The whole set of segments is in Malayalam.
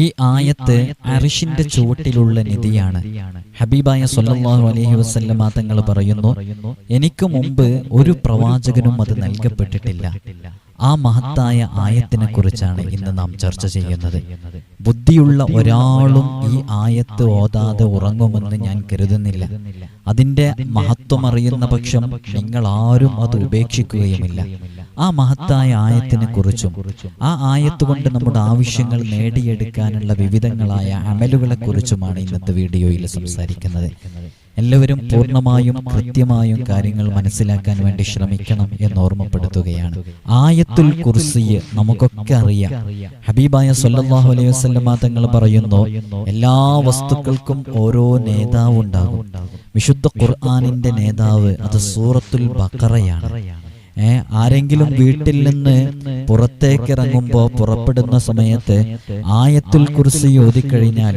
ഈ ആയത്ത് അർശിന്റെ ചുവട്ടിലുള്ള നിധിയാണ്. ഹബീബായ സ്വല്ലല്ലാഹു അലൈഹി വസല്ലമ തങ്ങൾ പറയുന്നു, എനിക്ക് മുമ്പ് ഒരു പ്രവാചകനും അത് നൽകപ്പെട്ടിട്ടില്ല. ആ മഹത്തായ ആയത്തിനെ കുറിച്ചാണ് ഇന്ന് നാം ചർച്ച ചെയ്യുന്നത്. ബുദ്ധിയുള്ള ഒരാളും ഈ ആയത്ത് ഓതാതെ ഉറങ്ങുമെന്ന് ഞാൻ കരുതുന്നില്ല. അതിന്റെ മഹത്വം അറിയുന്ന പക്ഷം നിങ്ങൾ ആരും അത് ഉപേക്ഷിക്കുകയുമില്ല. ആ മഹത്തായ ആയത്തിനെ കുറിച്ചും ആ ആയത്ത് കൊണ്ട് നമ്മുടെ ആവശ്യങ്ങൾ നേടിയെടുക്കാനുള്ള വിവിധങ്ങളായ അമലുകളെ കുറിച്ചുമാണ് ഇന്നത്തെ വീഡിയോയിൽ സംസാരിക്കുന്നത്. എല്ലാവരും പൂർണ്ണമായും കൃത്യമായും കാര്യങ്ങൾ മനസ്സിലാക്കാൻ വേണ്ടി ശ്രമിക്കണം എന്ന് ഓർമ്മപ്പെടുത്തുകയാണ്. ആയത്തുൽ കുർസി നമുക്കൊക്കെ അറിയാം. ഹബീബായ സ്വല്ലല്ലാഹു അലൈഹി വസല്ലമ തങ്ങൾ പറയുന്നു, എല്ലാ വസ്തുക്കൾക്കും ഓരോ നേതാവ് ഉണ്ടാകും. വിശുദ്ധ ഖുർആനിന്റെ നേതാവ് അത് സൂറത്തുൽ ബഖറയാണ്. ആരെങ്കിലും വീട്ടിൽ നിന്ന് പുറത്തേക്ക് ഇറങ്ങുമ്പോൾ പുറപ്പെടുന്ന സമയത്ത് ആയത്തുൽ കുർസി ഓതിക്കഴിഞ്ഞാൽ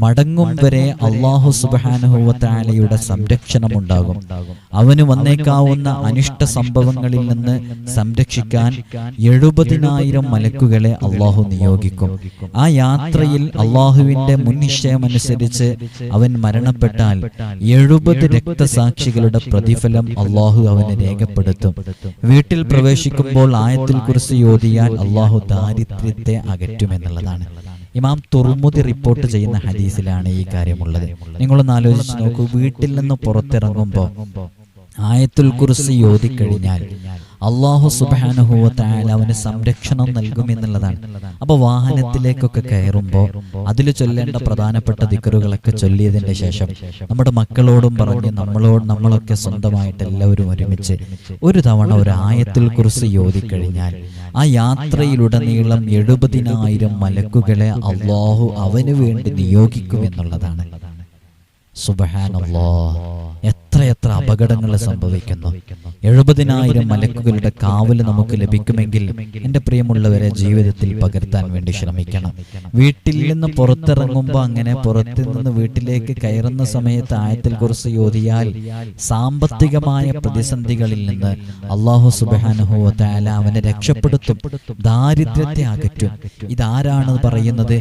മടങ്ങും വരെ അല്ലാഹു സുബ്ഹാനഹു വ തആലയുടെ സംരക്ഷണം ഉണ്ടാകും. അവന് വന്നേക്കാവുന്ന അനിഷ്ട സംഭവങ്ങളിൽ നിന്ന് സംരക്ഷിക്കാൻ 70,000 മലക്കുകളെ അല്ലാഹു നിയോഗിക്കും. ആ യാത്രയിൽ അല്ലാഹുവിന്റെ മുൻ നിശ്ചയമനുസരിച്ച് അവൻ മരണപ്പെട്ടാൽ 70 രക്തസാക്ഷികളുടെ പ്രതിഫലം അല്ലാഹു അവന് രേഖപ്പെടുത്തും. വീട്ടിൽ പ്രവേശിക്കുമ്പോൾ ആയത്തുൽ കുർസി ഓതിയാൽ അല്ലാഹു ദാരിദ്ര്യത്തെ അകറ്റുമെന്നുള്ളതാണ്. ഇമാം തുർമുദി റിപ്പോർട്ട് ചെയ്യുന്ന ഹദീസിലാണ് ഈ കാര്യമുള്ളത്. നിങ്ങളൊന്ന് ആലോചിച്ച് നോക്കൂ, വീട്ടിൽ നിന്ന് പുറത്തിറങ്ങുമ്പോൾ ആയത്തുൽ കുർസി ഓതിക്കഴിഞ്ഞാൽ അല്ലാഹു സുബ്ഹാനഹു വ തആല അവന് സംരക്ഷണം നൽകുമെന്നുള്ളതാണ്. അപ്പോൾ വാഹനത്തിലേക്കൊക്കെ കയറുമ്പോൾ അതിൽ ചൊല്ലേണ്ട പ്രധാനപ്പെട്ട ദിക്റുകളൊക്കെ ചൊല്ലിയതിന്റെ ശേഷം നമ്മുടെ മക്കളോടും പറഞ്ഞ് നമ്മളൊക്കെ സ്വന്തമായിട്ട് എല്ലാവരും ഒരുമിച്ച് ഒരു തവണ ഒരു ആയത്തുൽ കുർസി ഓതിക്കഴിഞ്ഞാൽ ആ യാത്രയിലുടനീളം 70,000 മലക്കുകളെ അല്ലാഹു അവന് വേണ്ടി നിയോഗിക്കുമെന്നുള്ളതാണ്. സുബ്ഹാനല്ലാഹ്, എത്ര അപകടങ്ങൾ സംഭവിക്കുന്നു. 70,000 മലക്കുകളുടെ കാവല് നമുക്ക് ലഭിക്കുമെങ്കിൽ എൻ്റെ പ്രിയമുള്ളവരെ ജീവിതത്തിൽ പകർത്താൻ വേണ്ടി ശ്രമിക്കണം. വീട്ടിൽ നിന്ന് പുറത്തിറങ്ങുമ്പോൾ അങ്ങനെ പുറത്തു നിന്ന് വീട്ടിലേക്ക് കയറുന്ന സമയത്ത് ആയത്തുൽ കുർസി ഓതിയാൽ സാമ്പത്തികമായ പ്രതിസന്ധികളിൽ നിന്ന് അല്ലാഹു സുബ്ഹാനഹു വ തആല അവനെ രക്ഷപ്പെടുത്തും, ദാരിദ്ര്യത്തെ അകറ്റും. ഇതാരാണ് പറയുന്നത്?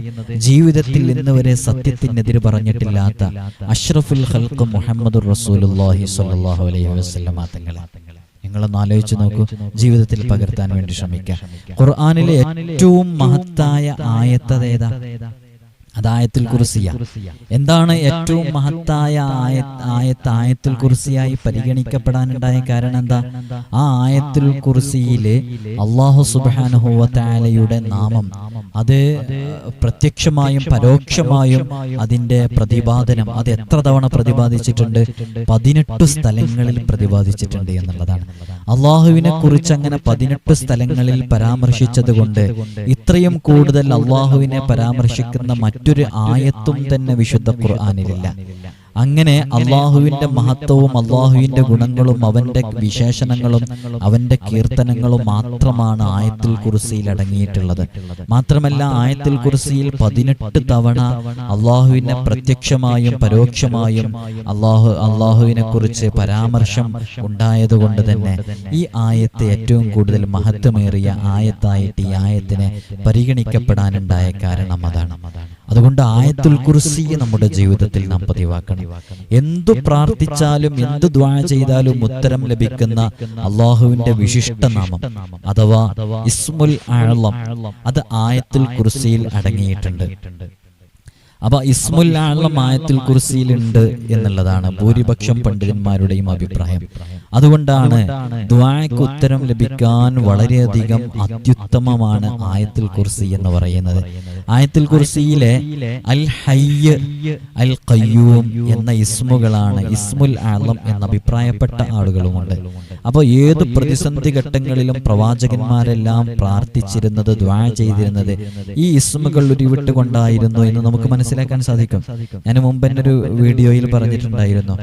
ജീവിതത്തിൽ ഇന്ന് വരെ സത്യത്തിനെതിരെ പറഞ്ഞിട്ടില്ലാത്ത അഷ്റഫുൽ ഖൽഖ് മുഹമ്മദുർ റസൂലുള്ളാഹി സ്വല്ലല്ലാഹു അലൈഹി വസല്ലമ തങ്ങളെ. നിങ്ങളൊന്ന് ആലോചിച്ച് നോക്കൂ, ജീവിതത്തിൽ പകർത്താൻ വേണ്ടി ശ്രമിക്കുക. ഖുർആനിലെ ഏറ്റവും മഹത്തായ ആയത്ത് ഏതാ? അത് ആയത്തുൽ കുർസിയ. എന്താണ് ഏറ്റവും മഹത്തായ ആയത്തുൽ കുർസിയായി പരിഗണിക്കപ്പെടാനുണ്ടായ കാരണം എന്താ? ആ ആയത്തുൽ കുർസിയിലെ അല്ലാഹു സുബ്ഹാനഹു വ തആലയുടെ നാമം അത് പ്രത്യക്ഷമായും പരോക്ഷമായും അതിന്റെ പ്രതിപാദനം അത് എത്ര തവണ പ്രതിപാദിച്ചിട്ടുണ്ട്? 18 സ്ഥലങ്ങളിൽ പ്രതിപാദിച്ചിട്ടുണ്ട് എന്നുള്ളതാണ്. അള്ളാഹുവിനെ കുറിച്ച് അങ്ങനെ 18 സ്ഥലങ്ങളിൽ പരാമർശിച്ചത് കൊണ്ട് ഇത്രയും കൂടുതൽ അള്ളാഹുവിനെ പരാമർശിക്കുന്ന മറ്റൊരു ആയത്തും തന്നെ വിശുദ്ധ ഖുർആനിലില്ല. അങ്ങനെ അള്ളാഹുവിന്റെ മഹത്വവും അള്ളാഹുവിന്റെ ഗുണങ്ങളും അവന്റെ വിശേഷണങ്ങളും അവന്റെ കീർത്തനങ്ങളും മാത്രമാണ് ആയത്തുൽ കുർസിയിൽ അടങ്ങിയിട്ടുള്ളത്. മാത്രമല്ല ആയത്തുൽ കുർസിയിൽ 18 തവണ അള്ളാഹുവിനെ പ്രത്യക്ഷമായും പരോക്ഷമായും അള്ളാഹുവിനെ കുറിച്ച് പരാമർശം ഉണ്ടായതുകൊണ്ട് തന്നെ ഈ ആയത്ത് ഏറ്റവും കൂടുതൽ മഹത്വമേറിയ ആയത്തായിട്ട് ഈ ആയത്തിനെ പരിഗണിക്കപ്പെടാനുണ്ടായ കാരണം അതാണ്. അതുകൊണ്ട് ആയത്തുൽ കുർസി നമ്മുടെ ജീവിതത്തിൽ നാം പതിവാക്കണം. എന്തു പ്രാർത്ഥിച്ചാലും എന്തു ദുആ ചെയ്താലും ഉത്തരം ലഭിക്കുന്ന അള്ളാഹുവിന്റെ വിശിഷ്ട നാമം അഥവാ ഇസ്മുൽ അഅ്ളം അത് ആയത്തുൽ കുർസിയിൽ അടങ്ങിയിട്ടുണ്ട്. അപ്പൊ ഇസ്മുൽ അഅ്ളം ആയത്തുൽ കുർസിയിലുണ്ട് എന്നുള്ളതാണ് ഭൂരിപക്ഷം പണ്ഡിതന്മാരുടെയും അഭിപ്രായം. അതുകൊണ്ടാണ് ദുആക്ക് ഉത്തരം ലഭിക്കാൻ വളരെയധികം അത്യുത്തമമാണ് ആയത്തുൽ കുർസി എന്ന് പറയുന്നത്. ആയത്തുൽ കുർസിയിലെ അൽ ഹയ്യ്, അൽ ഖയ്യൂം എന്ന ഇസ്മുകളാണ് ഇസ്മുൽ അഅ്ളം എന്ന് അഭിപ്രായപ്പെട്ട ആളുകളുമുണ്ട്. അപ്പോൾ ഏത് പ്രതിസന്ധി ഘട്ടങ്ങളിലും പ്രവാചകന്മാരെല്ലാം പ്രാർത്ഥിച്ചിരുന്നത്, ദുആ ചെയ്തിരുന്നത് ഈ ഇസ്മുകൾ ഉരുവിട്ടുകൊണ്ടായിരുന്നു എന്ന് നമുക്ക് മനസ്സിലാക്കാൻ സാധിക്കും. ഞാൻ മുമ്പ് എൻ്റെ ഒരു വീഡിയോയിൽ പറഞ്ഞിട്ടുണ്ടായിരുന്നു,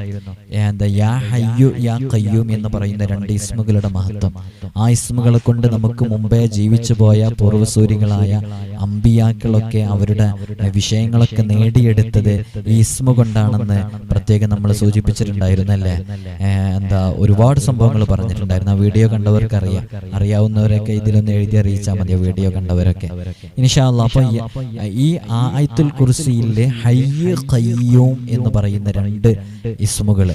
യാ ഹയ്യു യാ ഖയ്യൂം എന്ന് പറയുന്ന 2 ഇസ്മുകളുടെ മഹത്വം. ആ ഇസ്മുകളെ കൊണ്ട് നമുക്ക് മുമ്പേ ജീവിച്ചു പോയ പൂർവ്വസൂരികളായ അമ്പിയാക്കളൊക്കെ അവരുടെ വിഷയങ്ങളൊക്കെ നേടിയെടുത്തത് ഈ ഇസ്മ കൊണ്ടാണെന്ന് പ്രത്യേകം നമ്മൾ സൂചിപ്പിച്ചിട്ടുണ്ടായിരുന്നല്ലേ. ഒരുപാട് സംഭവങ്ങൾ പറഞ്ഞിട്ടുണ്ടായിരുന്നു. ആ വീഡിയോ കണ്ടവർക്ക് അറിയാവുന്നവരൊക്കെ ഇതിലൊന്ന് എഴുതി അറിയിച്ചാൽ മതി, വീഡിയോ കണ്ടവരൊക്കെ ഇൻഷാ അല്ലാഹ്. അപ്പൊ ഈ ആയത്തുൽ കുർസിയിലെ ഹയ്യ് ഖയ്യൂം എന്ന് പറയുന്ന 2 ഇസ്മുകൾ,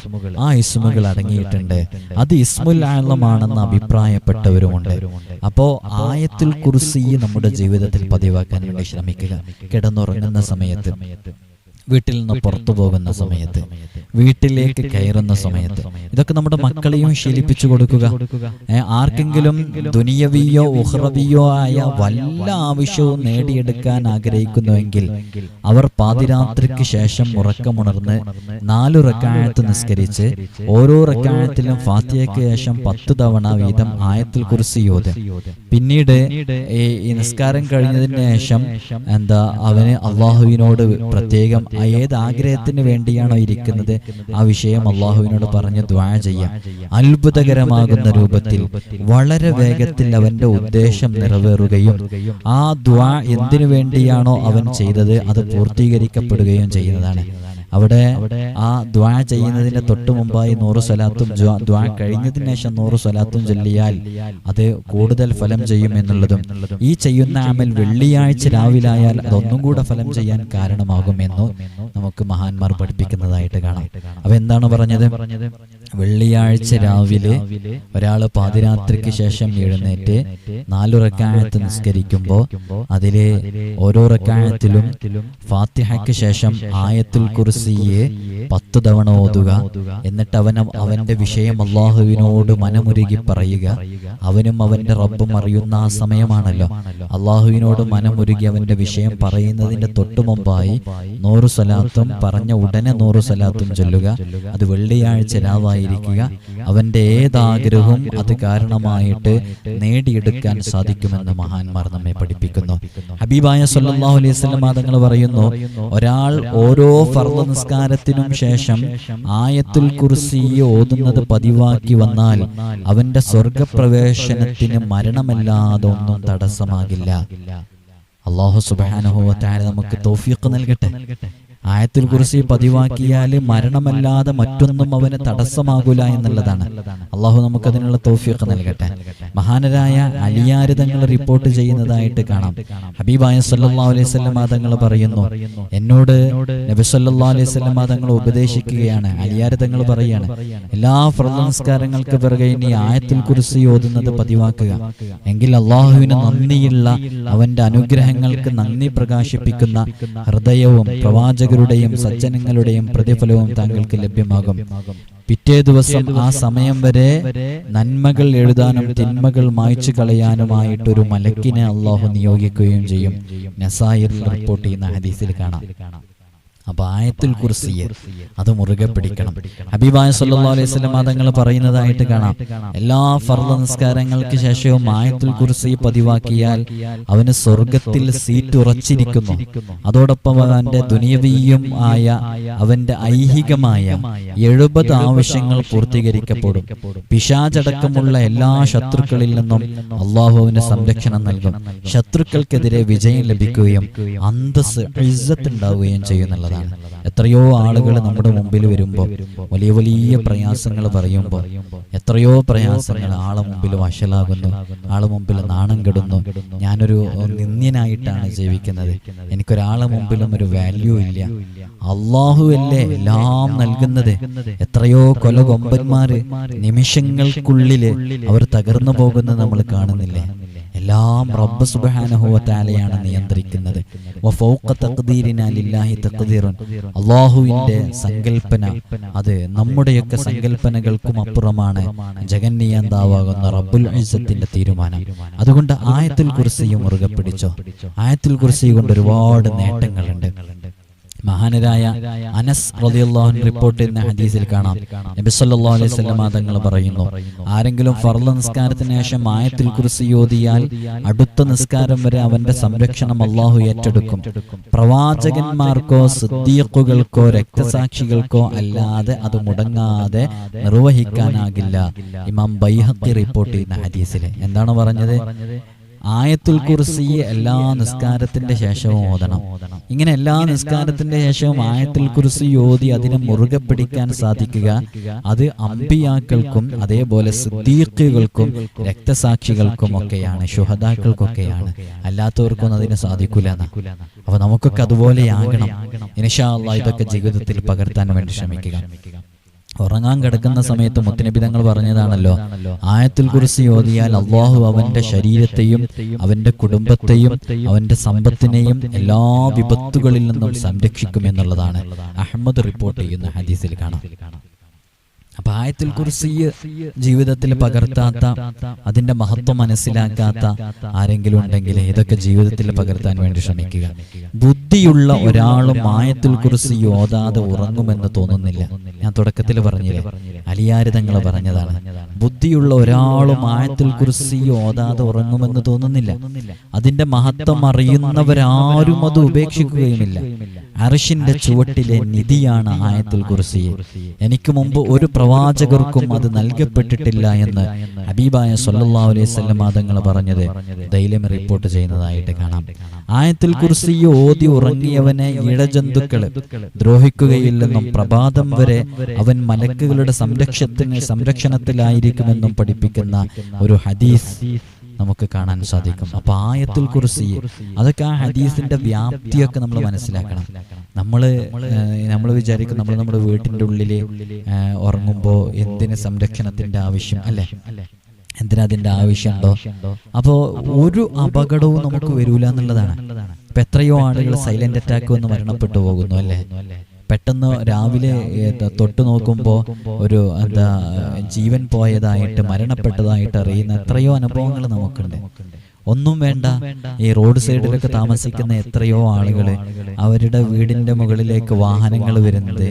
ആ ഇസ്മുകൾ അടങ്ങിയിട്ടുണ്ട്. അത് ഇസ്മുൽ ആലമാണെന്ന് അഭിപ്രായപ്പെട്ടവരുമുണ്ട്. അപ്പോ ആയത്തുൽ കുർസി നമ്മുടെ ജീവിതത്തിൽ പതിവാക്കാൻ വേണ്ടി ശ്രമിക്കുക. കിടന്നുറങ്ങുന്ന സമയത്ത്, വീട്ടിൽ നിന്ന് പുറത്തു പോകുന്ന സമയത്ത്, വീട്ടിലേക്ക് കയറുന്ന സമയത്ത്, ഇതൊക്കെ നമ്മുടെ മക്കളെയും ശീലിപ്പിച്ചു കൊടുക്കുക. ആർക്കെങ്കിലും ദുനിയവിയോ ഉഖ്റവിയോ ആയ വല്ല ആവശ്യവും നേടിയെടുക്കാൻ ആഗ്രഹിക്കുന്നുവെങ്കിൽ അവർ പാതിരാത്രിക്ക് ശേഷം ഉറക്കമുണർന്ന് 4 റക്അത്ത് നിസ്കരിച്ച് ഓരോ റക്അത്തിലും ഫാത്തിഹയ്ക്ക് ശേഷം 10 തവണ വീതം ആയത്തുൽ കുർസി ഓതുക. പിന്നീട് ഈ നിസ്കാരം കഴിഞ്ഞതിന് ശേഷം അവന് അള്ളാഹുവിനോട് പ്രത്യേകം ഏത് ആഗ്രഹത്തിന് വേണ്ടിയാണോ ഇരിക്കുന്നത് ആ വിഷയം അള്ളാഹുവിനോട് പറഞ്ഞ് ദുആ ചെയ്യാം. അത്ഭുതകരമാകുന്ന രൂപത്തിൽ വളരെ വേഗത്തിൽ അവന്റെ ഉദ്ദേശം നിറവേറുകയും ആ ദുആ എന്തിനു വേണ്ടിയാണോ അവൻ ചെയ്തത് അത് പൂർത്തീകരിക്കപ്പെടുകയും ചെയ്യുന്നതാണ്. അവിടെ ആ ദുആ ചെയ്യുന്നതിന് തൊട്ട് മുമ്പായി 100 സ്വലാത്തും ദുആ കഴിഞ്ഞതിന് ശേഷം 100 സ്വലാത്തും ചൊല്ലിയാൽ അത് കൂടുതൽ ഫലം ചെയ്യും എന്നുള്ളതും, ഈ ചെയ്യുന്ന അമൽ വെള്ളിയാഴ്ച രാവിലായാൽ അതൊന്നും കൂടെ ഫലം ചെയ്യാൻ കാരണമാകുമെന്നും നമുക്ക് മഹാന്മാർ പഠിപ്പിക്കുന്നതായിട്ട് കാണാം. അപ്പൊ എന്താണ് പറഞ്ഞത്? വെള്ളിയാഴ്ച രാവിലെ ഒരാള് പാതിരാത്രിക്ക് ശേഷം എഴുന്നേറ്റ് 4 റക്അത്ത് നിസ്കരിക്കുമ്പോൾ അതിലെ ഓരോ റക്അത്തിലും ഫാത്തിഹയ്ക്ക് ശേഷം ആയത്തുൽ കുർസിയെ 10 തവണ ഓതുക. എന്നിട്ട് അവന്റെ വിഷയം അള്ളാഹുവിനോട് മനമുരുകി പറയുക. അവനും അവന്റെ റബ്ബും അറിയുന്ന ആ സമയമാണല്ലോ. അള്ളാഹുവിനോട് മനമുരുകി അവന്റെ വിഷയം പറയുന്നതിന്റെ തൊട്ടു മുമ്പായി 100 സ്വലാത്തും പറഞ്ഞ ഉടനെ 100 സ്വലാത്തും ചൊല്ലുക. അത് വെള്ളിയാഴ്ച രാവായിരിക്കുക. അവന്റെ ഏതാഗ്രഹവും അത് കാരണമായിട്ട് നേടിയെടുക്കാൻ സാധിക്കുമെന്ന് മഹാന്മാർ നമ്മെ പഠിപ്പിക്കുന്നു. ഹബീബായ സല്ലല്ലാഹു അലൈഹി വസല്ലം തങ്ങൾ പറയുന്നു, ഒരാൾ ഓരോ ഫർള് നിസ്കാരത്തിനും ശേഷം ആയത്തുൽ കുർസി ഓതുന്നത് പതിവാക്കി വന്നാൽ അവന്റെ സ്വർഗപ്രവേശനത്തിന് മരണമല്ലാതെ ഒന്നും തടസ്സമാകില്ല. അല്ലാഹു സുബ്ഹാനഹു വ തആല നമുക്ക് തൗഫീഖ് നൽകട്ടെ. ആയത്തുൽ കുർസി പതിവാക്കിയാൽ മരണമല്ലാതെ മറ്റൊന്നും അവന് തടസ്സമാകൂല എന്നുള്ളതാണ്. അള്ളാഹു നമുക്കതിനുള്ള തൗഫീഖ് നൽകട്ടെ. മഹാനരായ അലിയാര് തങ്ങൾ റിപ്പോർട്ട് ചെയ്യുന്നതായിട്ട് കാണാം. ഹബീബായ സല്ലല്ലാഹു അലൈഹി വസല്ലം തങ്ങൾ പറയുന്നു, എന്നോട് നബി സല്ലല്ലാഹു അലൈഹി വസല്ലം തങ്ങൾ ഉപദേശിക്കുകയാണ്. അലിയാര് തങ്ങൾ പറയാണ്, എല്ലാ ഫർള് നിസ്കാരങ്ങൾക്ക് പിറകെ ഇനി ആയത്തുൽ കുർസി ഓതുന്നത് പതിവാക്കുക. എങ്കിൽ അള്ളാഹുവിന് നന്ദിയുള്ള അവന്റെ അനുഗ്രഹങ്ങൾക്ക് നന്ദി പ്രകാശിപ്പിക്കുന്ന ഹൃദയവും പ്രവാചകരുടെയും സജ്ജനങ്ങളുടെയും പ്രതിഫലവും താങ്കൾക്ക് ലഭ്യമാകും. പിറ്റേ ദിവസം ആ സമയം വരെ നന്മകൾ എഴുതാനും തിന്മകൾ മായ്ച്ചു കളയാനുമായിട്ടൊരു മലക്കിനെ അള്ളാഹു നിയോഗിക്കുകയും ചെയ്യും. നസായിൽ റിപ്പോർട്ട് ചെയ്യുന്ന ഹദീസിൽ കാണാം. അപ്പൊ ആയത്തുൽ കുർസി അത് മുറുകെ പിടിക്കണം. ഹബീബായ സല്ലല്ലാഹു അലൈഹി വസല്ലം തങ്ങൾ പറയുന്നതായിട്ട് കാണാം, എല്ലാ ഫർള് നിസ്കാരങ്ങൾക്ക് ശേഷവും ആയത്തുൽ കുർസി പതിവാക്കിയാൽ അവന് സ്വർഗത്തിൽ സീറ്റ് ഉറച്ചിരിക്കുന്നു. അതോടൊപ്പം അവന്റെ ദുനിയവിയും ആയ അവന്റെ ഐഹികമായ 70 ആവശ്യങ്ങൾ പൂർത്തീകരിക്കപ്പെടും. പിശാചടക്കമുള്ള എല്ലാ ശത്രുക്കളിൽ നിന്നും അള്ളാഹു അവന് സംരക്ഷണം നൽകും. ശത്രുക്കൾക്കെതിരെ വിജയം ലഭിക്കുകയും അന്തസ് ഇസ്സത്ത് ഉണ്ടാവുകയും ചെയ്യുന്നുള്ളതാണ്. എത്രയോ ആളുകൾ നമ്മുടെ മുമ്പിൽ വരുമ്പോൾ വലിയ വലിയ പ്രയാസങ്ങൾ പറയുമ്പോൾ എത്രയോ പ്രയാസങ്ങൾ ആളെ മുമ്പിൽ വഷളാകുന്നു, ആളെ മുമ്പിൽ നാണം കെടുന്നു. ഞാനൊരു നിന്ദ്യനായിട്ടാണ് ജീവിക്കുന്നത്, എനിക്കൊരാളെ മുമ്പിലും ഒരു വാല്യൂ ഇല്ല. അള്ളാഹു അല്ലേ എല്ലാം നൽകുന്നത്. എത്രയോ കൊലകൊമ്പന്മാര് നിമിഷങ്ങൾക്കുള്ളില് അവർ തകർന്നു പോകുന്നത് നമ്മൾ കാണുന്നില്ലേ? എല്ലാം റബ്ബ് സുബ്ഹാനഹു വ തആലയാണ് നിയന്ത്രിക്കുന്നത്. വഫൗഖ തഖ്ദീരിനാ ലില്ലാഹി തഖ്ദീറുൻ, അല്ലാഹുവിന്റെ സങ്കൽപ്പന അത് നമ്മുടെയൊക്കെ സങ്കൽപ്പനകൾക്കും അപ്പുറമാണ് ജഗന്നിയന്താവാകുന്ന റബ്ബുൽ ഇസ്സത്തിന്റെ തീരുമാനം. അതുകൊണ്ട് ആയത്തുൽ കുർസി മുറുകെ പിടിച്ചോ. ആയത്തുൽ കുർസി കൊണ്ട് ഒരുപാട് നേട്ടങ്ങളുണ്ട്. മഹാനരായ അനസ് റളിയല്ലാഹു അൻഹു റിപ്പോർട്ട് ചെയ്യുന്ന ഹദീസിൽ കാണാം, നബി സല്ലല്ലാഹു അലൈഹി വസല്ലം തങ്ങൾ പറയുന്നു, ആരെങ്കിലും ഫർള് നിസ്കാരത്തിന് ശേഷം ആയത്തുൽ കുർസി ഓതിയാൽ അടുത്ത നിസ്കാരം വരെ അവന്റെ സംരക്ഷണം അല്ലാഹു ഏറ്റെടുക്കും. പ്രവാചകന്മാർക്കോ സിദ്ദീഖുകൾക്കോ രക്തസാക്ഷികൾക്കോ അല്ലാതെ അത് മുടങ്ങാതെ നിർവഹിക്കാനാകില്ല. ഇമാം ബൈഹഖി റിപ്പോർട്ട് ചെയ്യുന്ന ഹദീസിൽ എന്താണ് പറഞ്ഞത്? ആയത്തുൽ കുർസി എല്ലാ നിസ്കാരത്തിന്റെ ശേഷവും ഓതണം. ഇങ്ങനെ എല്ലാ നിസ്കാരത്തിന്റെ ശേഷവും ആയത്തുൽ കുർസി ഓതി അതിനെ മുറുകെ പിടിക്കാൻ സാധിക്കുക, അത് അംബിയാക്കൾക്കും അതേപോലെ സിദ്ദീഖുകൾക്കും രക്തസാക്ഷികൾക്കും ഒക്കെയാണ്, ശുഹദാക്കൾക്കൊക്കെയാണ്. അല്ലാത്തവർക്കൊന്നും അതിന് സാധിക്കൂല. അപ്പൊ നമുക്കൊക്കെ അതുപോലെയാകണം ഇൻഷാ അല്ലാഹ്. ഇതൊക്കെ ജീവിതത്തിൽ പകർത്താൻ വേണ്ടി ശ്രമിക്കുക. ഉറങ്ങാൻ കിടക്കുന്ന സമയത്ത് മുത്തുനബി തങ്ങൾ പറഞ്ഞതാണല്ലോ, ആയത്തുൽ കുർസി ഓതിയാൽ അല്ലാഹു അവന്റെ ശരീരത്തെയും അവന്റെ കുടുംബത്തെയും അവന്റെ സമ്പത്തിനെയും എല്ലാ വിപത്തുകളിൽ നിന്നും സംരക്ഷിക്കും എന്നുള്ളതാണ് അഹ്മദ് റിപ്പോർട്ട് ചെയ്യുന്ന ഹദീസിൽ കാണാം. അപ്പൊ ആയത്തുൽ കുർസി ജീവിതത്തിൽ പകർത്താത്ത, അതിന്റെ മഹത്വം മനസ്സിലാക്കാത്ത ആരെങ്കിലും ഉണ്ടെങ്കിൽ ഇതൊക്കെ ജീവിതത്തിൽ പകർത്താൻ വേണ്ടി ശ്രമിക്കുക. ബുദ്ധിയുള്ള ഒരാളും ആയത്തുൽ കുർസി ഓതാതെ ഉറങ്ങുമെന്ന് തോന്നുന്നില്ല. ഞാൻ തുടക്കത്തിൽ പറഞ്ഞില്ലേ, അലിയാർ തങ്ങൾ പറഞ്ഞതാണ്, ബുദ്ധിയുള്ള ഒരാളും ആയത്തുൽ കുർസി ഓതാതെ ഉറങ്ങുമെന്ന് തോന്നുന്നില്ല. അതിന്റെ മഹത്വം അറിയുന്നവരാരും അത് ഉപേക്ഷിക്കുകയുമില്ല. അർശിന്റെ ചുവട്ടിലെ നിധിയാണ് ആയത്തുൽ കുർസി. എനിക്ക് മുമ്പ് ഒരു പ്രവാചകർക്കും അത് നൽകപ്പെട്ടിട്ടില്ല എന്ന് ഹബീബായ സ്വല്ലല്ലാഹു അലൈഹി വസല്ലം തങ്ങൾ പറഞ്ഞത് ദൈലമി റിപ്പോർട്ട് ചെയ്യുന്നതായിട്ട് കാണാം. ആയത്തുൽ കുർസി ഓതി ഉറങ്ങിയവനെ ഇഴജന്തുക്കള് ദ്രോഹിക്കുകയില്ലെന്നും പ്രഭാതം വരെ അവൻ മലക്കുകളുടെ സംരക്ഷണത്തിലായിരിക്കുമെന്നും പഠിപ്പിക്കുന്ന ഒരു ഹദീസ് നമുക്ക് കാണാൻ സാധിക്കും. അപ്പൊ ആയത്തുൽ കുർസി, അതൊക്കെ ആ ഹദീസിന്റെ വ്യാപ്തിയൊക്കെ നമ്മൾ മനസ്സിലാക്കണം. നമ്മൾ വിചാരിക്കും നമ്മൾ നമ്മുടെ വീട്ടിന്റെ ഉള്ളില് ഉറങ്ങുമ്പോ എന്തിന് സംരക്ഷണത്തിന്റെ ആവശ്യം അല്ലേ, എന്തിനാ അതിന്റെ ആവശ്യമുണ്ടോ? അപ്പോ ഒരു അപകടവും നമുക്ക് വരൂല എന്നുള്ളതാണ്. ഇപ്പൊ എത്രയോ ആളുകൾ സൈലന്റ് അറ്റാക്ക് വന്ന് മരണപ്പെട്ടു പോകുന്നു അല്ലേ. പെട്ടെന്ന് രാവിലെ തൊട്ടു നോക്കുമ്പോൾ ഒരു ജീവൻ പോയതായിട്ട്, മരണപ്പെട്ടതായിട്ട് അറിയുന്ന എത്രയോ അനുഭവങ്ങൾ നമുക്കുണ്ട്. ഒന്നും വേണ്ട, ഈ റോഡ് സൈഡിലൊക്കെ താമസിക്കുന്ന എത്രയോ ആളുകൾ അവരുടെ വീടിന്റെ മുകളിലേക്ക് വാഹനങ്ങൾ വരുന്നത്,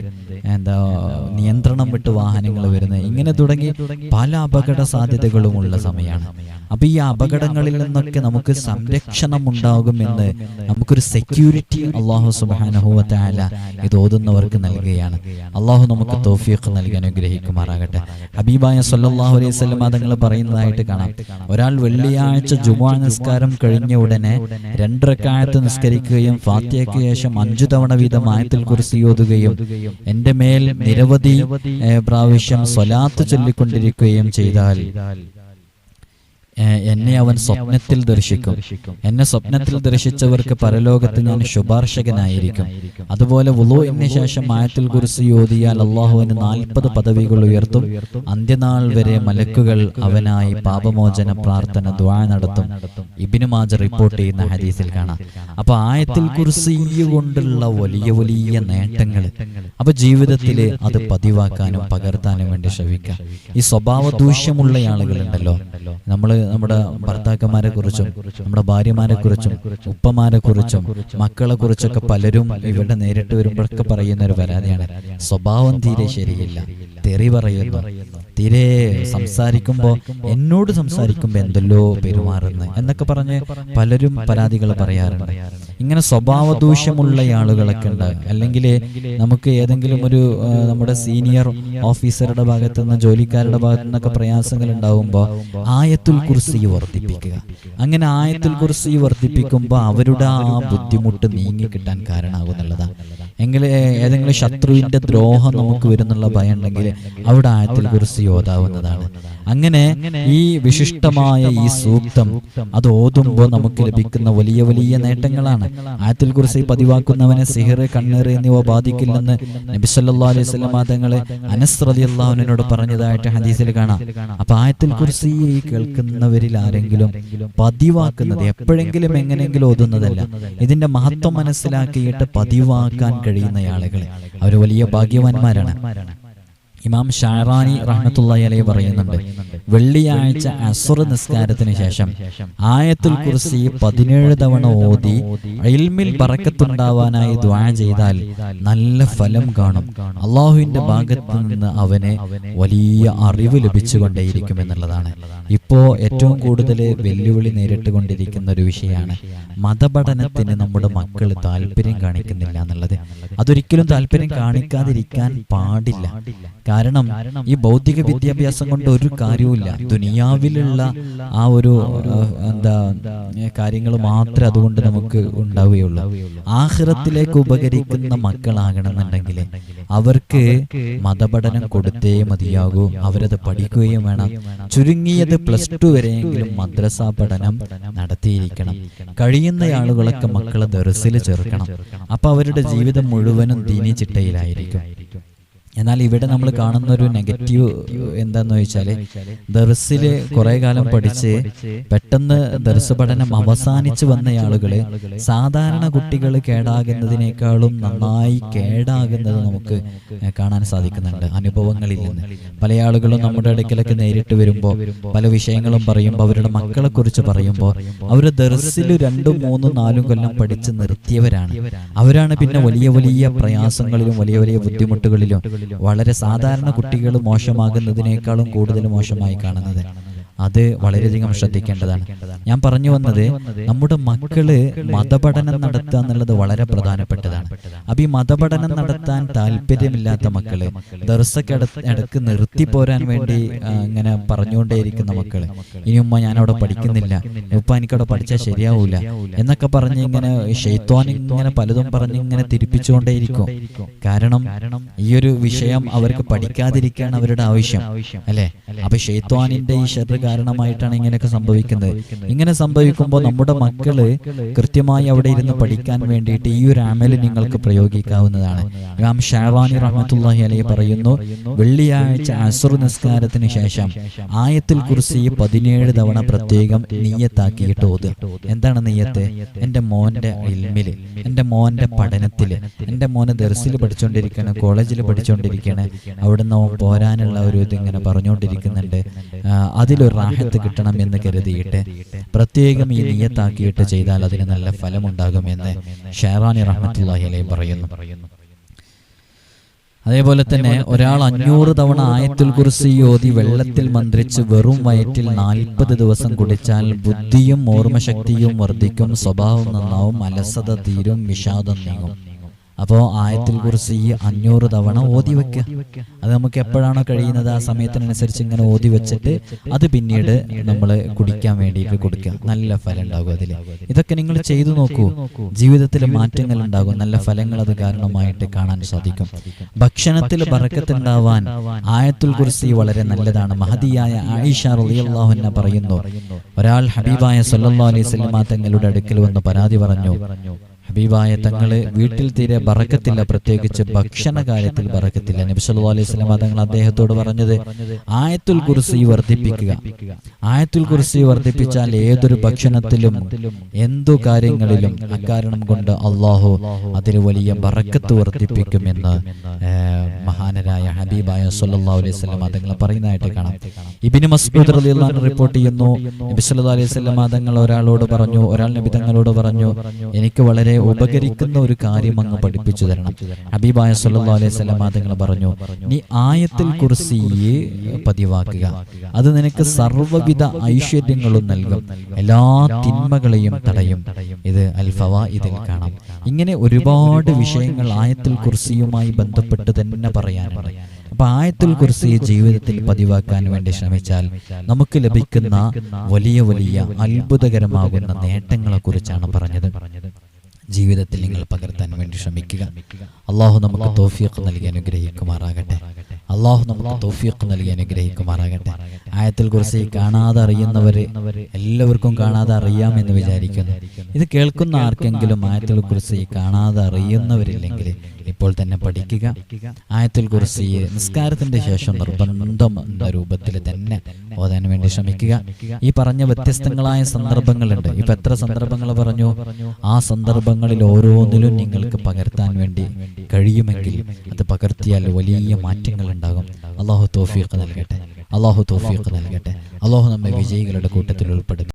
നിയന്ത്രണം വിട്ട് വാഹനങ്ങൾ വരുന്നത്, ഇങ്ങനെ തുടങ്ങി പല അപകട സാധ്യതകളുമുള്ള സമയമാണ്. അപ്പൊ ഈ അപകടങ്ങളിൽ നിന്നൊക്കെ നമുക്ക് സംരക്ഷണം ഉണ്ടാകുമെന്ന്, നമുക്കൊരു സെക്യൂരിറ്റി അല്ലാഹു സുബ്ഹാനഹു വ തആല ഇത് ഓതുന്നവർക്ക് നൽകുകയാണ്. അല്ലാഹു നമുക്ക് തൗഫീഖ് നൽകി അനുഗ്രഹിക്കുമാറാകട്ടെ. ഹബീബായ സ്വല്ലല്ലാഹു അലൈഹി വസല്ലം തങ്ങൾ പറയുന്നതായിട്ട് കാണാം, ഒരാൾ വെള്ളിയാഴ്ച ജുമുഅ നിസ്കാരം കഴിഞ്ഞ ഉടനെ 2 റക്അത്ത് നിസ്കരിക്കുകയും ഫാത്തിഹയ്ക്ക് ശേഷം 5 തവണ വീതം ആയത്തുൽ കുർസി ഓതുകയും എന്റെ മേൽ നിരവധി പ്രാവശ്യം സ്വലാത്ത് ചൊല്ലിക്കൊണ്ടിരിക്കുകയും ചെയ്താൽ എന്നെ അവൻ സ്വപ്നത്തിൽ ദർശിക്കും. എന്നെ സ്വപ്നത്തിൽ ദർശിച്ചവർക്ക് പരലോകത്ത് ഞാൻ ശുപാർശകനായിരിക്കും. അതുപോലെ വുളൂഇന് ശേഷം ആയത്തുൽ കുർസി ഓതിയാൽ അല്ലാഹുവിന് 40 പദവികൾ ഉയർത്തും. അന്ത്യനാൾ വരെ മലക്കുകൾ അവനായി പാപമോചന പ്രാർത്ഥന ദുആ നടത്തും. ഇബ്നു മാജ റിപ്പോർട്ട് ചെയ്യുന്ന ഹദീസിൽ കാണാം. അപ്പൊ ആയത്തുൽ കുർസി കൊണ്ടുള്ള വലിയ വലിയ നേട്ടങ്ങൾ, അപ്പൊ ജീവിതത്തിൽ അത് പതിവാക്കാനും പകർത്താനും വേണ്ടി ശ്രമിക്കുക. ഈ സ്വഭാവ ദൂഷ്യമുള്ള ആളുകളുണ്ടല്ലോ, നമ്മുടെ ഭർത്താക്കന്മാരെ കുറിച്ചും നമ്മുടെ ഭാര്യമാരെ കുറിച്ചും ഉപ്പമാരെ കുറിച്ചും മക്കളെ കുറിച്ചൊക്കെ പലരും ഇവിടെ നേരിട്ട് വരുമ്പോഴൊക്കെ പറയുന്ന ഒരു പരാതിയാണ്, സ്വഭാവം തീരെ ശരിയില്ല, തെറി പറയുന്നു, തീരെ എന്നോട് സംസാരിക്കുമ്പോ എന്തെല്ലോ പെരുമാറുന്നു എന്നൊക്കെ പറഞ്ഞ് പലരും പരാതികൾ പറയാറുണ്ട്. ഇങ്ങനെ സ്വഭാവ ദൂഷ്യമുള്ള ആളുകളൊക്കെ ഉണ്ട്. അല്ലെങ്കിൽ നമുക്ക് ഏതെങ്കിലും ഒരു നമ്മുടെ സീനിയർ ഓഫീസറുടെ ഭാഗത്തു നിന്ന്, ജോലിക്കാരുടെ ഭാഗത്തു നിന്നൊക്കെ പ്രയാസങ്ങൾ ഉണ്ടാവുമ്പോൾ ആയത്തുൽ കുർസി വർദ്ധിപ്പിക്കുക. അങ്ങനെ ആയത്തുൽ കുർസി വർദ്ധിപ്പിക്കുമ്പോൾ അവരുടെ ആ ബുദ്ധിമുട്ട് നീങ്ങി കിട്ടാൻ കാരണമാകുന്നുള്ളതാണ്. എങ്കിൽ ഏതെങ്കിലും ശത്രുവിന്റെ ദ്രോഹം നമുക്ക് വരുന്നുള്ള ഭയം ഉണ്ടെങ്കിൽ അവിടെ ആയത്തുൽ കുർസി ഓതാവുന്നതാണ്. അങ്ങനെ ഈ വിശിഷ്ടമായ ഈ സൂക്തം അത് ഓതുമ്പോൾ നമുക്ക് ലഭിക്കുന്ന വലിയ വലിയ നേട്ടങ്ങളാണ്. ആയത്തുൽ കുർസി പതിവാക്കുന്നവനെ സിഹർ, കണ്ണീർ എന്നിവ ബാധിക്കില്ലെന്ന് നബി സല്ലല്ലാഹു അലൈഹി വസല്ലം തങ്ങളെ അനസ് റളിയല്ലാഹു അൻഹുവിനോട് പറഞ്ഞതായിട്ട് ഹദീസിൽ കാണാം. അപ്പൊ ആയത്തുൽ കുർസി കേൾക്കുന്നവരിൽ ആരെങ്കിലും പതിവാക്കുന്നത്, എപ്പോഴെങ്കിലും എങ്ങനെയെങ്കിലും ഓതുന്നതല്ല, ഇതിന്റെ മഹത്വം മനസ്സിലാക്കിയിട്ട് പതിവാക്കാൻ കഴിയുന്ന ആളുകൾ അവർ വലിയ ഭാഗ്യവാന്മാരാണ്. ഇമാം ഷാറാനി റഹ്മത്തുള്ളാഹി അലൈഹി പറയുന്നുണ്ട്, വെള്ളിയാഴ്ച അസ്ർ നിസ്കാരത്തിന് ശേഷം ആയത്തുൽ കുർസി 17 തവണ ഓതി ഇൽമിൽ ബറക്കത്തുണ്ടാവാനായി ദുആ ചെയ്താൽ നല്ല ഫലം കാണും. അള്ളാഹുവിന്റെ ഭാഗത്ത് നിന്ന് അവന് വലിയ അറിവ് ലഭിച്ചുകൊണ്ടേയിരിക്കും എന്നുള്ളതാണ്. ഇപ്പോ ഏറ്റവും കൂടുതൽ വെല്ലുവിളി നേരിട്ട് കൊണ്ടിരിക്കുന്ന ഒരു വിഷയമാണ് മതപഠനത്തിന് നമ്മുടെ മക്കൾ താല്പര്യം കാണിക്കുന്നില്ല എന്നുള്ളത്. അതൊരിക്കലും താല്പര്യം കാണിക്കാതിരിക്കാൻ പാടില്ല. കാരണം ഈ ഭൗതിക വിദ്യാഭ്യാസം കൊണ്ട് ഒരു കാര്യവുമില്ല. ദുനിയാവിലുള്ള ആ ഒരു കാര്യങ്ങൾ മാത്രമേ അതുകൊണ്ട് നമുക്ക് ഉണ്ടാവുകയുള്ളൂ. ആഖിറത്തിലേക്ക് ഉപകരിക്കുന്ന മക്കളാകണമെന്നുണ്ടെങ്കിൽ അവർക്ക് മതപഠനം കൊടുത്തേ മതിയാകൂ. അവരത് പഠിക്കുകയും വേണം. ചുരുങ്ങിയത് +2 വരെയെങ്കിലും മദ്രസ പഠനം നടത്തിയിരിക്കണം. കഴിയുന്ന ആളുകളൊക്കെ മക്കളെ ദർസിൽ ചേർക്കണം. അപ്പൊ അവരുടെ ജീവിതം മുഴുവനും ദീനി ചിട്ടയിലായിരിക്കും. എന്നാൽ ഇവിടെ നമ്മൾ കാണുന്ന ഒരു നെഗറ്റീവ് എന്താന്ന് വെച്ചാൽ, ദർസിൽ കുറെ കാലം പഠിച്ച് പെട്ടെന്ന് ദർസ് പഠനം അവസാനിച്ചു വന്ന ആളുകള് സാധാരണ കുട്ടികൾ കേടാകുന്നതിനേക്കാളും നന്നായി കേടാകുന്നത് നമുക്ക് കാണാൻ സാധിക്കുന്നുണ്ട് അനുഭവങ്ങളിൽ നിന്ന്. പല ആളുകളും നമ്മുടെ അടുക്കലൊക്കെ നേരിട്ട് വരുമ്പോൾ പല വിഷയങ്ങളും പറയുമ്പോൾ, അവരുടെ മക്കളെ കുറിച്ച് പറയുമ്പോൾ, അവർ ദർസിൽ 2, 3, 4 കൊല്ലം പഠിച്ച് നിർത്തിയവരാണ്. അവരാണ് പിന്നെ വലിയ വലിയ പ്രയാസങ്ങളിലും വലിയ വലിയ ബുദ്ധിമുട്ടുകളിലും വളരെ സാധാരണ കുട്ടികൾ മോശമാകുന്നതിനേക്കാളും കൂടുതൽ മോശമായി കാണുന്നത്. അത് വളരെയധികം ശ്രദ്ധിക്കേണ്ടതാണ്. ഞാൻ പറഞ്ഞു വന്നത്, നമ്മുടെ മക്കള് മതപഠനം നടത്തുക എന്നുള്ളത് വളരെ പ്രധാനപ്പെട്ടതാണ്. അപ്പൊ ഈ മതപഠനം നടത്താൻ താല്പര്യമില്ലാത്ത മക്കള്, ദർസൊക്കെ ഇടക്ക് നിർത്തി പോരാൻ വേണ്ടി ഇങ്ങനെ പറഞ്ഞുകൊണ്ടേയിരിക്കുന്ന മക്കള്, ഇനി ഉമ്മ ഞാൻ അവിടെ പഠിക്കുന്നില്ല, ഉപ്പ എനിക്കവിടെ പഠിച്ചാൽ ശരിയാവൂല എന്നൊക്കെ പറഞ്ഞ് ഇങ്ങനെ ശൈത്വാൻ ഇങ്ങനെ പലതും പറഞ്ഞ് ഇങ്ങനെ തിരിപ്പിച്ചുകൊണ്ടേയിരിക്കും. കാരണം ഈ ഒരു വിഷയം അവർക്ക് പഠിക്കാതിരിക്കാൻ അവരുടെ ആവശ്യം അല്ലെ. അപ്പൊ ശൈത്വാനിന്റെ ഈ ശരീര കാരണമായിട്ടാണ് ഇങ്ങനെയൊക്കെ സംഭവിക്കുന്നത്. ഇങ്ങനെ സംഭവിക്കുമ്പോൾ നമ്മുടെ മക്കള് കൃത്യമായി അവിടെ ഇരുന്ന് പഠിക്കാൻ വേണ്ടിയിട്ട് ഈ ഒരു അമല് നിങ്ങൾക്ക് പ്രയോഗിക്കാവുന്നതാണ്. ഇമാം ഷഅബാനി റഹ്മത്തുള്ളാഹി അലൈഹി പറയുന്നു, വെള്ളിയാഴ്ച അസ്ർ നിസ്കാരത്തിന് ശേഷം ആയത്തുൽ കുർസി 17 തവണ പ്രത്യേകം നിയ്യത്താക്കിയിട്ട് ഓതുക. എന്താണ് നിയ്യത്ത്? എൻ്റെ മോന്റെ ഇൽമില്, എൻ്റെ മോന്റെ പഠനത്തില്, എൻ്റെ മോനെ ദർസിൽ പഠിച്ചുകൊണ്ടിരിക്കുകയാണ്, കോളേജിൽ പഠിച്ചുകൊണ്ടിരിക്കുകയാണ്, അവിടുന്ന് പോരാനുള്ള ഒരു ഇതിങ്ങനെ പറഞ്ഞുകൊണ്ടിരിക്കുന്നുണ്ട്, അതിലൊരു റാഹത്ത് കിട്ടണം എന്ന് കരുതിയിട്ട് പ്രത്യേകം ഈ നിയ്യത്താക്കിയിട്ട് ചെയ്താൽ അതിന് നല്ല ഫലമുണ്ടാകുമെന്ന് ഷഅബാനി റഹ്മത്തുള്ളാഹി അലൈഹി പറയുന്നു. അതേപോലെ തന്നെ ഒരാൾ 500 തവണ ആയത്തുൽ കുർസി ഓതി വെള്ളത്തിൽ മന്ത്രിച്ച് വെറും വയറ്റിൽ 40 ദിവസം കുടിച്ചാൽ ബുദ്ധിയും ഓർമ്മശക്തിയും വർദ്ധിക്കും, സ്വഭാവം നന്നാവും, അലസത തീരും, വിഷാദം നീങ്ങും. അപ്പോൾ ആയത്തുൽ കുർസി 500 തവണ ഓതി വെക്കുക. അത് നമുക്ക് എപ്പോഴാണോ കഴിയുന്നത് ആ സമയത്തിനനുസരിച്ച് ഇങ്ങനെ ഓതി വെച്ചിട്ട് അത് പിന്നീട് നമ്മൾ കുടിക്കാൻ വേണ്ടിയിട്ട് കൊടുക്കുക. നല്ല ഫലം ഉണ്ടാകും അതിൽ. ഇതൊക്കെ നിങ്ങൾ ചെയ്തു നോക്കൂ, ജീവിതത്തിൽ മാറ്റങ്ങൾ ഉണ്ടാകും, നല്ല ഫലങ്ങൾ അത് കാരണമായിട്ട് കാണാൻ സാധിക്കും. ഭക്ഷണത്തിൽ ബറക്കത്ത് ഉണ്ടാവാൻ ആയത്തുൽ കുർസി വളരെ നല്ലതാണ്. മഹദിയായ ആയിഷ റളിയല്ലാഹു അൻഹ പറയുന്നു, ഒരാൾ ഹബീബായ സല്ലല്ലാഹു അലൈഹി വസല്ലം തങ്ങളുടെ അടുക്കൽ വന്ന് പരാതി പറഞ്ഞു, ഹബീബായ തങ്ങള് വീട്ടിൽ തീരെ ബറക്കത്തില്ല, പ്രത്യേകിച്ച് ഭക്ഷണ കാര്യത്തിൽ ബറക്കത്തില്ല. നബി സല്ലല്ലാഹു അലൈഹി വസല്ലം തങ്ങൾ അദ്ദേഹത്തോട് പറഞ്ഞത്, ആയത്തുൽ കുർസി വർദ്ധിപ്പിക്കുക. ആയത്തുൽ കുർസി വർദ്ധിപ്പിച്ചാൽ ഏതൊരു ഭക്ഷണത്തിലും എന്തു കാര്യങ്ങളിലും അക്കാരണം കൊണ്ട് അള്ളാഹു അതിൽ വലിയ ബറക്കത്ത് വർദ്ധിപ്പിക്കുമെന്ന് മഹാനരായ ഹബീബായ സല്ലല്ലാഹു അലൈഹി വസല്ലം തങ്ങൾ പറയുന്നതായിട്ട് കാണാം. ഇബ്നു മസ്ഊദ് റളിയല്ലാഹു അൻഹു റിപ്പോർട്ട് ചെയ്യുന്നു, നബി സല്ലല്ലാഹു അലൈഹി വസല്ലം തങ്ങൾ ഒരാൾ നബി തങ്ങളോട് പറഞ്ഞു, എനിക്ക് വളരെ ഉപകരിക്കുന്ന ഒരു കാര്യം അങ്ങ് പഠിപ്പിച്ചു തരണം. ഹബീബായ സല്ലല്ലാഹു അലൈഹി വസല്ലം തങ്ങൾ പറഞ്ഞു, നീ ആയത്തുൽ കുർസിയെ പതിവാക്കുക, അത് നിനക്ക് സർവ്വവിധ ഐശ്വര്യങ്ങളും നൽകും, എല്ലാ തിന്മകളെയും തടയും. ഇത് അൽ ഫവായിദിൽ കാണാം. ഇങ്ങനെ ഒരുപാട് വിഷയങ്ങൾ ആയത്തുൽ കുർസിയുമായി ബന്ധപ്പെട്ട് തന്നെ പറയാനുണ്ട്. അപ്പൊ ആയത്തുൽ കുർസി ജീവിതത്തിൽ പതിവാക്കാൻ വേണ്ടി ശ്രമിച്ചാൽ നമുക്ക് ലഭിക്കുന്ന വലിയ വലിയ അത്ഭുതകരമാകുന്ന നേട്ടങ്ങളെ കുറിച്ചാണ് പറഞ്ഞത്. ജീവിതത്തിൽ നിങ്ങൾ പകർത്താൻ വേണ്ടി ശ്രമിക്കുക. അള്ളാഹു നമുക്ക് തൗഫീഖ് നൽകി അനുഗ്രഹിക്കുമാറാകട്ടെ. അള്ളാഹു നമുക്ക് തൗഫീഖ് നൽകി അനുഗ്രഹിക്കുമാറാകട്ടെ. ആയത്തുൽ കുർസി കാണാതെ അറിയുന്നവര് എല്ലാവർക്കും കാണാതെ അറിയാമെന്ന് വിചാരിക്കുന്നു. ഇത് കേൾക്കുന്ന ആർക്കെങ്കിലും ആയത്തുൽ കുർസി കാണാതെ അറിയുന്നവരില്ലെങ്കിൽ ഇപ്പോൾ തന്നെ പഠിക്കുക. ആയത്തുൽ കുർസി നിസ്കാരത്തിന്റെ ശേഷം നിർബന്ധം എന്ന രൂപത്തിൽ തന്നെ ഓതാൻ വേണ്ടി ശ്രമിക്കുക. ഈ പറഞ്ഞ വ്യത്യസ്തങ്ങളായ സന്ദർഭങ്ങളുണ്ട്. ഇപ്പൊ എത്ര സന്ദർഭങ്ങൾ പറഞ്ഞു? ആ സന്ദർഭങ്ങളിൽ ഓരോന്നിലും നിങ്ങൾക്ക് പകർത്താൻ വേണ്ടി കഴിയുമെങ്കിൽ അത് പകർത്തിയാൽ വലിയ മാറ്റങ്ങൾ ഉണ്ടാകും. അള്ളാഹു തൗഫീഖ് നൽകട്ടെ. അള്ളാഹു തൗഫീഖ് നൽകട്ടെ. അള്ളാഹു നമ്മെ വിജയികളുടെ കൂട്ടത്തിൽ ഉൾപ്പെടുത്തി